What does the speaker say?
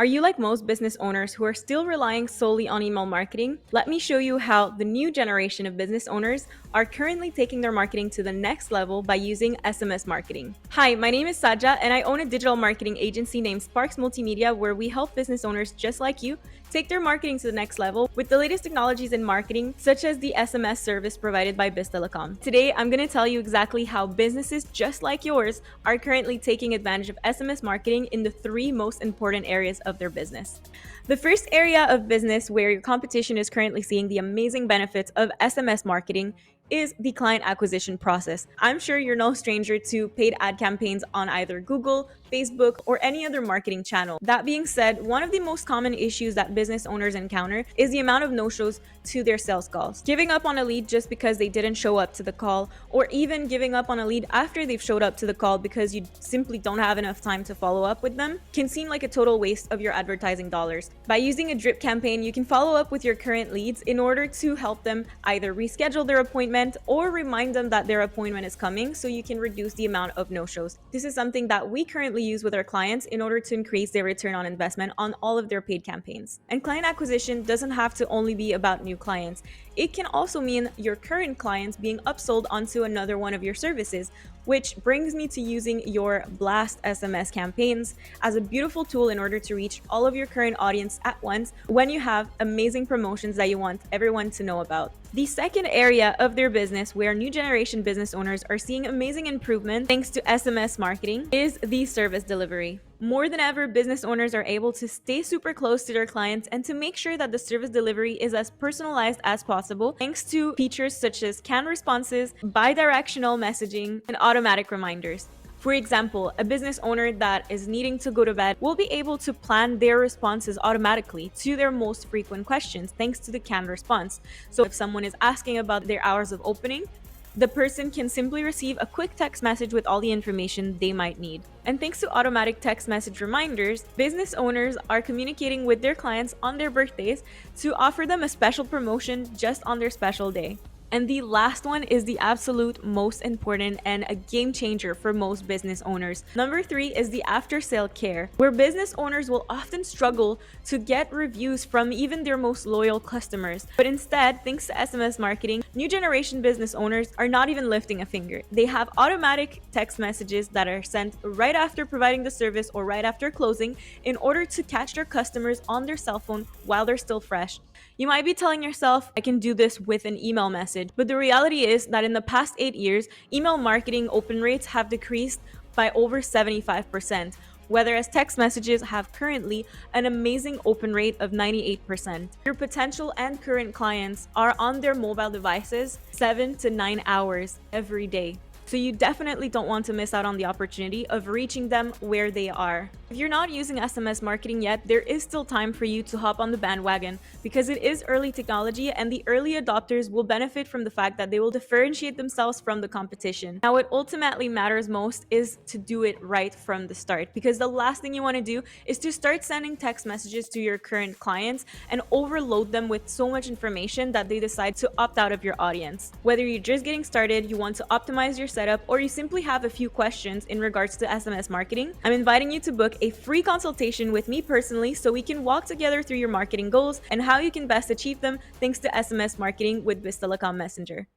Are you like most business owners who are still relying solely on email marketing? Let me show you how the new generation of business owners are currently taking their marketing to the next level by using SMS marketing. Hi, my name is Saja and I own a digital marketing agency named Sparks Multimedia where we help business owners just like you take their marketing to the next level with the latest technologies in marketing, such as the SMS service provided by Bistelecom. Today, I'm going to tell you exactly how businesses just like yours are currently taking advantage of SMS marketing in the three most important areas of their business. The first area of business where your competition is currently seeing the amazing benefits of SMS marketing is the client acquisition process. I'm sure you're no stranger to paid ad campaigns on either Google, Facebook, or any other marketing channel. That being said, one of the most common issues that business owners encounter is the amount of no-shows to their sales calls. Giving up on a lead just because they didn't show up to the call, or even giving up on a lead after they've showed up to the call because you simply don't have enough time to follow up with them, can seem like a total waste of your advertising dollars. By using a drip campaign, you can follow up with your current leads in order to help them either reschedule their appointment or remind them that their appointment is coming so you can reduce the amount of no-shows. This is something that we currently use with our clients in order to increase their return on investment on all of their paid campaigns. And client acquisition doesn't have to only be about new clients. It can also mean your current clients being upsold onto another one of your services, which brings me to using your blast SMS campaigns as a beautiful tool in order to reach all of your current audience at once when you have amazing promotions that you want everyone to know about. The second area of their business where new generation business owners are seeing amazing improvement thanks to SMS marketing is the service delivery. More than ever, business owners are able to stay super close to their clients and to make sure that the service delivery is as personalized as possible thanks to features such as canned responses, bi-directional messaging, and automatic reminders. For example, a business owner that is needing to go to bed will be able to plan their responses automatically to their most frequent questions thanks to the canned response. So if someone is asking about their hours of opening, the person can simply receive a quick text message with all the information they might need. And thanks to automatic text message reminders, business owners are communicating with their clients on their birthdays to offer them a special promotion just on their special day. And the last one is the absolute most important and a game changer for most business owners. Number 3 is the after-sale care, where business owners will often struggle to get reviews from even their most loyal customers. But instead, thanks to SMS marketing, new generation business owners are not even lifting a finger. They have automatic text messages that are sent right after providing the service or right after closing in order to catch their customers on their cell phone while they're still fresh. You might be telling yourself, I can do this with an email message. But the reality is that in the past 8 years, email marketing open rates have decreased by over 75%, whereas text messages have currently an amazing open rate of 98%. Your potential and current clients are on their mobile devices 7 to 9 hours every day. So you definitely don't want to miss out on the opportunity of reaching them where they are. If you're not using SMS marketing yet, there is still time for you to hop on the bandwagon because it is early technology and the early adopters will benefit from the fact that they will differentiate themselves from the competition. Now, what ultimately matters most is to do it right from the start, because the last thing you want to do is to start sending text messages to your current clients and overload them with so much information that they decide to opt out of your audience. Whether you're just getting started, you want to optimize your setup, or you simply have a few questions in regards to SMS marketing, I'm inviting you to book a free consultation with me personally so we can walk together through your marketing goals and how you can best achieve them thanks to SMS marketing with Bistelecom Messenger.